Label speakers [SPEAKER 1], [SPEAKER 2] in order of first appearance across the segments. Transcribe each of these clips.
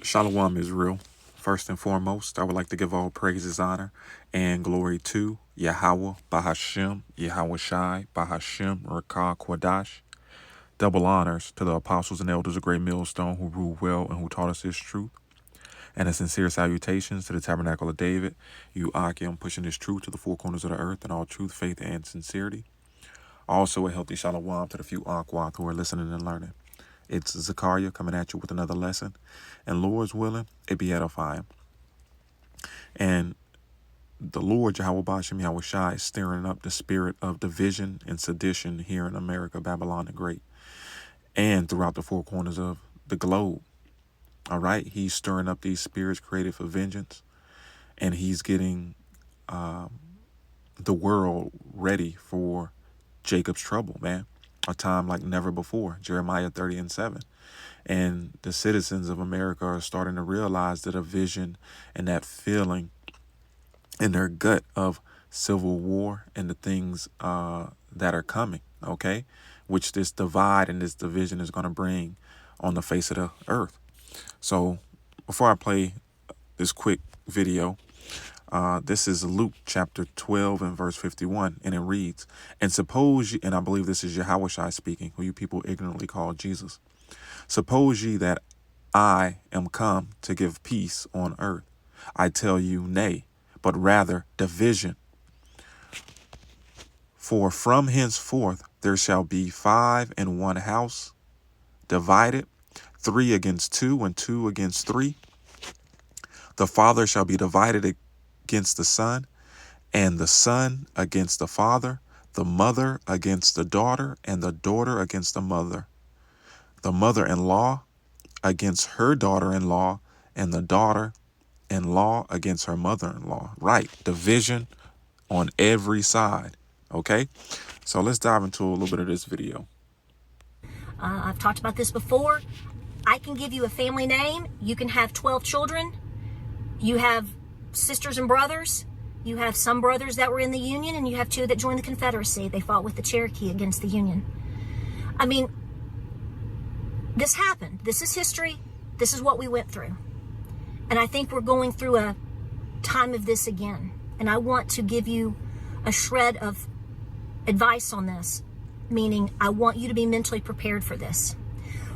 [SPEAKER 1] Shalom, Israel. First and foremost, I would like to give all praises, honor, and glory to Yahweh, Bahashem, Yahweh Shai, Bahashem, Rakah, Kwadash. Double honors to the apostles and elders of Great Millstone who ruled well and who taught us His truth. And a sincere salutations to the Tabernacle of David, you Akim, pushing His truth to the four corners of the earth in all truth, faith, and sincerity. Also a healthy shalom to the few Akwath who are listening and learning. It's Zakar'Yah coming at you with another lesson. And Lord's willing, it be edifying. And the Lord, Yahweh Bashem, Yahweh Shai, is stirring up the spirit of division and sedition here in America, Babylon the Great, and throughout the four corners of the globe. All right? He's stirring up these spirits created for vengeance. And he's getting the world ready for Jacob's trouble, man. A time like never before, Jeremiah 30:7. And the citizens of America are starting to realize that a vision and that feeling in their gut of civil war and the things that are coming, okay? Which this divide and this division is going to bring on the face of the earth. So before I play this quick video, this is Luke chapter 12 and verse 51, and it reads, and I believe this is Yahweh Shai speaking, who you people ignorantly call Jesus. Suppose ye that I am come to give peace on earth. I tell you, nay, but rather division. For from henceforth there shall be 5 in one house, divided, 3 against 2, and 2 against 3. The father shall be divided against the son, and the son against the father, the mother against the daughter, and the daughter against the mother-in-law against her daughter-in-law, and the daughter-in-law against her mother-in-law. Right, division on every side. Okay, so let's dive into a little bit of this video.
[SPEAKER 2] I've talked about this before. I can give you a family name. You can have 12 children. You have sisters and brothers. You have some brothers that were in the Union, and you have 2 that joined the Confederacy. They fought with the Cherokee against the Union. I mean, this happened. This is history. This is what we went through. And I think we're going through a time of this again. And I want to give you a shred of advice on this, meaning I want you to be mentally prepared for this.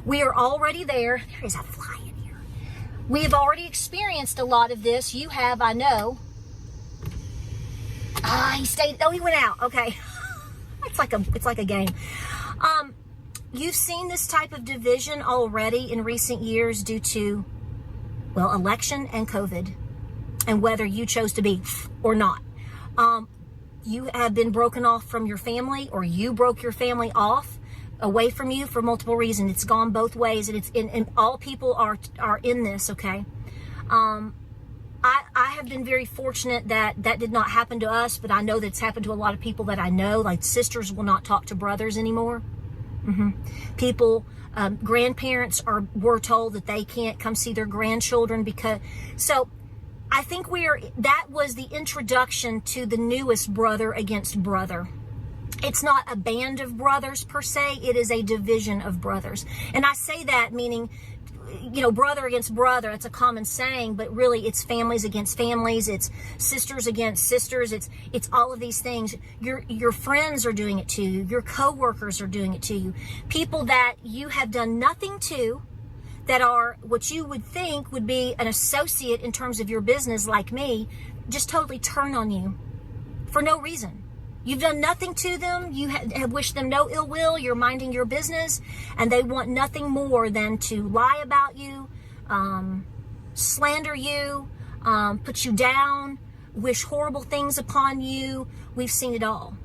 [SPEAKER 2] We are already there. There is a fly in here. We have already experienced a lot of this. You have, I know. He went out. Okay. It's like a game. You've seen this type of division already in recent years due to, well, election and COVID, and whether you chose to be or not. You have been broken off from your family, or you broke your family off away from you for multiple reasons. It's gone both ways, and all people are in this. Okay. I have been very fortunate that did not happen to us, but I know that's happened to a lot of people that I know. Like, sisters will not talk to brothers anymore. People, grandparents were told that they can't come see their grandchildren so I think that was the introduction to the newest brother against brother. It's not a band of brothers per se, it is a division of brothers. And I say that meaning, brother against brother, it's a common saying, but really it's families against families, it's sisters against sisters, it's all of these things. Your friends are doing it to you, your co-workers are doing it to you, people that you have done nothing to, that are what you would think would be an associate in terms of your business, like me, just totally turn on you for no reason. You've done nothing to them. You have wished them no ill will. You're minding your business, and they want nothing more than to lie about you, slander you, put you down, wish horrible things upon you. We've seen it all.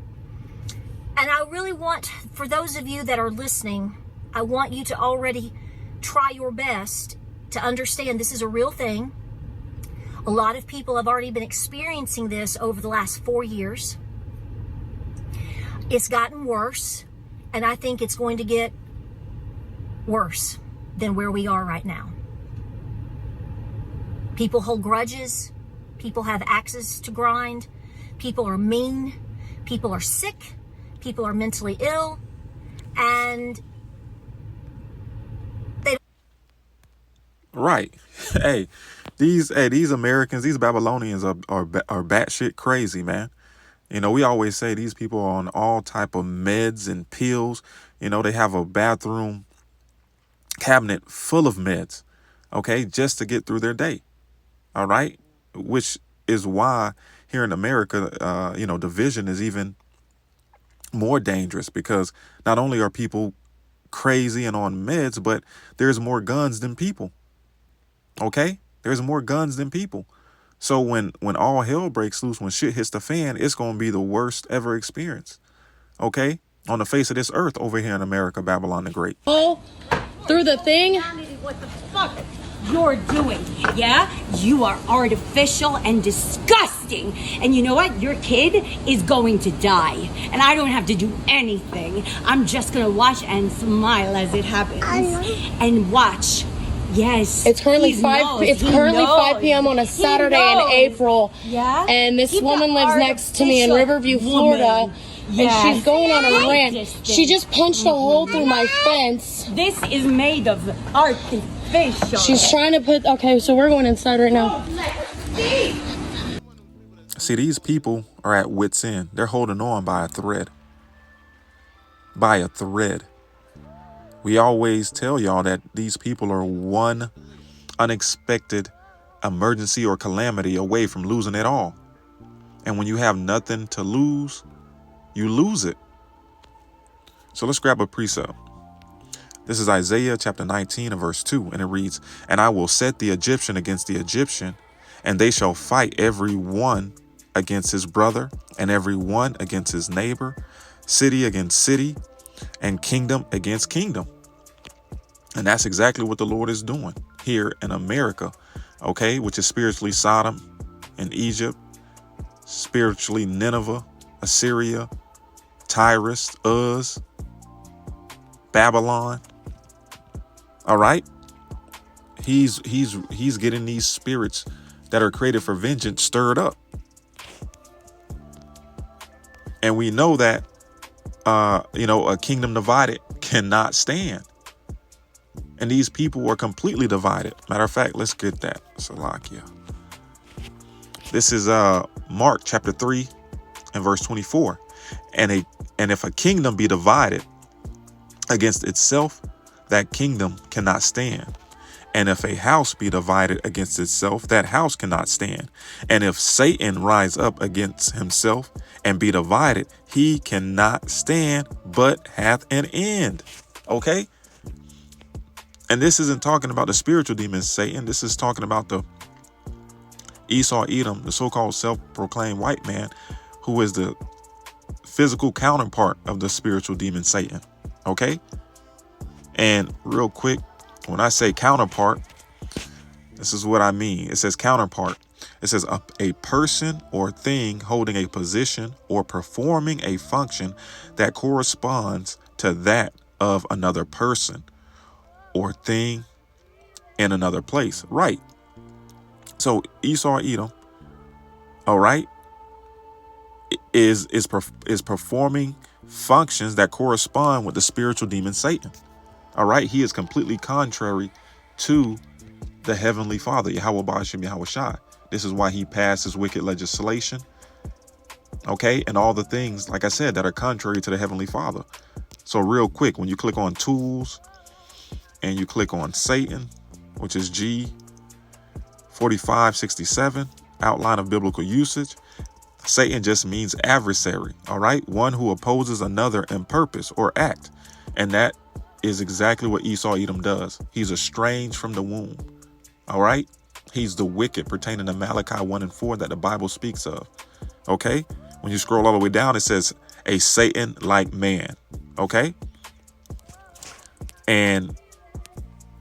[SPEAKER 2] And I really want, for those of you that are listening, I want you to already try your best to understand this is a real thing. A lot of people have already been experiencing this over the last 4 years. It's gotten worse, and I think it's going to get worse than where we are right now. People hold grudges. People have axes to grind. People are mean. People are sick. People are mentally ill. And
[SPEAKER 1] Right. These Americans, these Babylonians are batshit crazy, man. You know, we always say these people are on all type of meds and pills. You know, they have a bathroom cabinet full of meds, okay, just to get through their day. All right. Which is why here in America, division is even more dangerous, because not only are people crazy and on meds, but there's more guns than people. Okay. There's more guns than people. So when all hell breaks loose, when shit hits the fan, it's going to be the worst ever experience. Okay. On the face of this earth over here in America, Babylon the Great.
[SPEAKER 3] Oh, through the thing.
[SPEAKER 4] What the fuck you're doing, yeah? You are artificial and disgusting. And you know what? Your kid is going to die. And I don't have to do anything. I'm just gonna watch and smile as it happens. And watch. Yes.
[SPEAKER 3] It's currently 5 p.m. on a Saturday in April.
[SPEAKER 4] Yeah.
[SPEAKER 3] And this
[SPEAKER 4] Keep
[SPEAKER 3] woman
[SPEAKER 4] the
[SPEAKER 3] lives next to me in Riverview, Florida.
[SPEAKER 4] Yes.
[SPEAKER 3] And she's going on a rant.
[SPEAKER 4] Distance.
[SPEAKER 3] She just punched a hole through my fence.
[SPEAKER 4] This is made of artificial.
[SPEAKER 3] She's trying to put... Okay, so we're going inside right now.
[SPEAKER 1] See, these people are at wit's end. They're holding on by a thread. By a thread. We always tell y'all that these people are one unexpected emergency or calamity away from losing it all. And when you have nothing to lose, you lose it. So let's grab a precept. This is Isaiah chapter 19 and verse 2, and it reads, "And I will set the Egyptian against the Egyptian, and they shall fight every one against his brother, and every one against his neighbor, city against city, and kingdom against kingdom." And that's exactly what the Lord is doing here in America, okay, which is spiritually Sodom and Egypt, spiritually Nineveh, Assyria, Tyrus, Uz, Babylon. All right. He's getting these spirits that are created for vengeance stirred up. And we know that, a kingdom divided cannot stand. And these people were completely divided. Matter of fact, let's get that. Zakar'Yah. This is Mark chapter 3 and verse 24. And if a kingdom be divided against itself, that kingdom cannot stand. And if a house be divided against itself, that house cannot stand. And if Satan rise up against himself and be divided, he cannot stand, but hath an end. Okay? And this isn't talking about the spiritual demon Satan. This is talking about the Esau Edom, the so-called self-proclaimed white man, who is the physical counterpart of the spiritual demon Satan. Okay? And real quick, when I say counterpart, this is what I mean. It says counterpart. It says a person or thing holding a position or performing a function that corresponds to that of another person or thing in another place. Right. So Esau Edom, all right, is performing functions that correspond with the spiritual demon Satan. All right. He is completely contrary to the heavenly Father, Yahweh Ba'ashem Yahweh Shai. This is why he passes wicked legislation. Okay. And all the things, like I said, that are contrary to the heavenly Father. So real quick, when you click on tools and you click on Satan, which is G 4567, outline of biblical usage, Satan just means adversary. All right. One who opposes another in purpose or act. And that is exactly what Esau Edom does. He's estranged from the womb. All right. He's the wicked pertaining to Malachi 1 and 4 that the Bible speaks of. Okay. When you scroll all the way down, it says a Satan-like man. Okay. And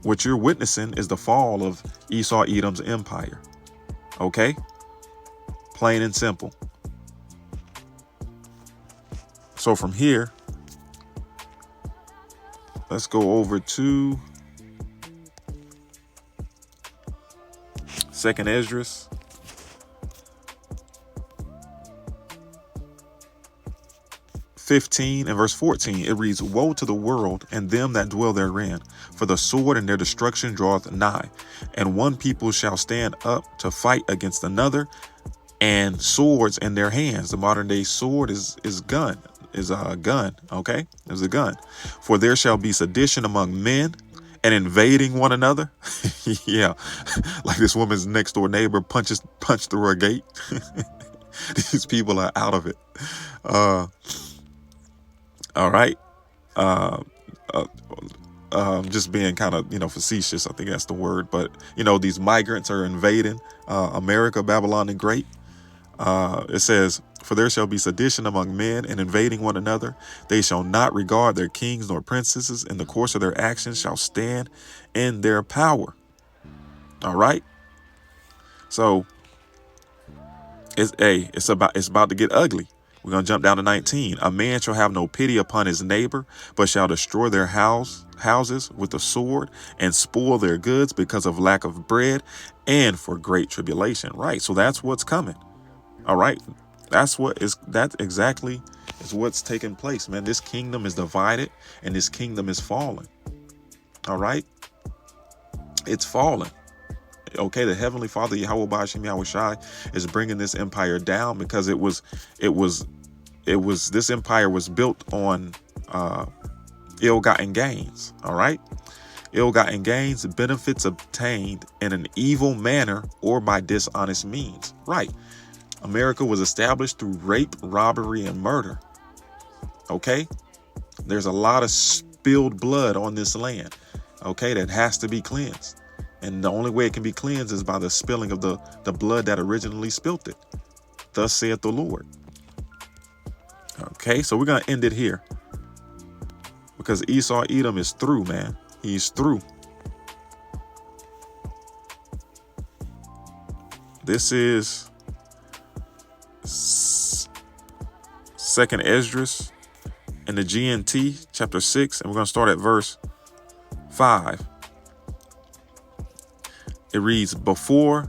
[SPEAKER 1] what you're witnessing is the fall of Esau Edom's empire. Okay. Plain and simple. So from here, let's go over to 2nd Esdras. 15 and verse 14, it reads, woe to the world and them that dwell therein, for the sword and their destruction draweth nigh. And one people shall stand up to fight against another, and swords in their hands. The modern day sword is a gun. Okay, is a gun. For there shall be sedition among men, and invading one another. Yeah, like this woman's next door neighbor punched through her gate. These people are out of it. All right. Just being kind of, facetious. I think that's the word. But, these migrants are invading America, Babylon the Great. It says, for there shall be sedition among men and invading one another. They shall not regard their kings nor princesses. In the course of their actions shall stand in their power. All right. So it's about to get ugly. We're going to jump down to 19. A man shall have no pity upon his neighbor, but shall destroy their houses with the sword and spoil their goods because of lack of bread and for great tribulation. Right. So that's what's coming. All right. That exactly is what's taking place, man. This kingdom is divided and this kingdom is falling. All right. It's falling. Okay. The Heavenly Father, Yahweh Ba'ashem Yahweh Shai, is bringing this empire down because this empire was built on ill-gotten gains. All right. Ill-gotten gains, benefits obtained in an evil manner or by dishonest means. Right. America was established through rape, robbery, and murder. Okay. There's a lot of spilled blood on this land. Okay. That has to be cleansed. And the only way it can be cleansed is by the spilling of the blood that originally spilt it. Thus saith the Lord. Okay. So we're going to end it here because Esau Edom is through, man. He's through. This is Second Esdras in the GNT chapter 6, and we're going to start at verse 5. It reads, before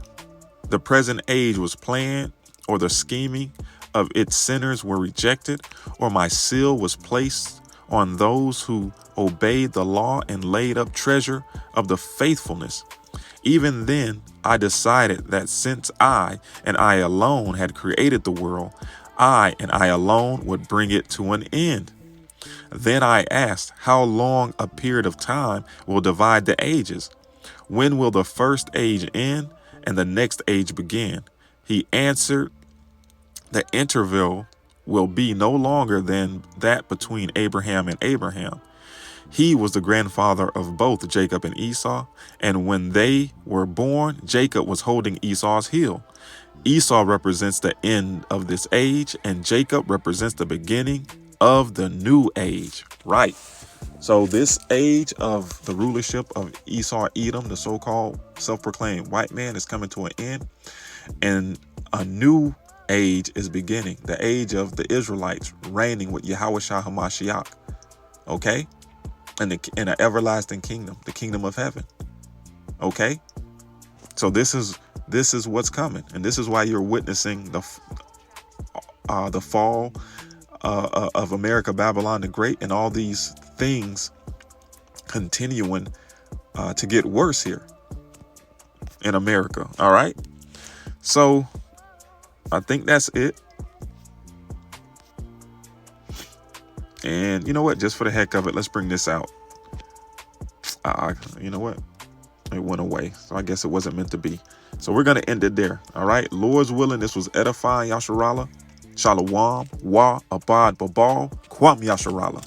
[SPEAKER 1] the present age was planned, or the scheming of its sinners were rejected, or my seal was placed on those who obeyed the law and laid up treasure of the faithfulness, even then I decided that since I and I alone had created the world, I and I alone would bring it to an end. Then I asked, how long a period of time will divide the ages? When will the first age end and the next age begin? He answered, the interval will be no longer than that between Abraham and Abraham. He was the grandfather of both Jacob and Esau, and when they were born, Jacob was holding Esau's heel. Esau represents the end of this age, and Jacob represents the beginning of the new age. Right. So this age of the rulership of Esau Edom, the so-called self-proclaimed white man, is coming to an end, and a new age is beginning. The age of the Israelites reigning with Yahweh Shah HaMashiach. Okay. In an everlasting kingdom, the kingdom of heaven. Okay. So this is what's coming. And this is why you're witnessing the fall of America, Babylon the Great, and all these things continuing to get worse here in America. All right. So I think that's it. And you know what? Just for the heck of it, let's bring this out. You know what? It went away. So I guess it wasn't meant to be. So we're going to end it there. All right. Lord's willing, this was edifying Yasharallah. Shalom. Wa Abad Babal. Kwam Yasharallah.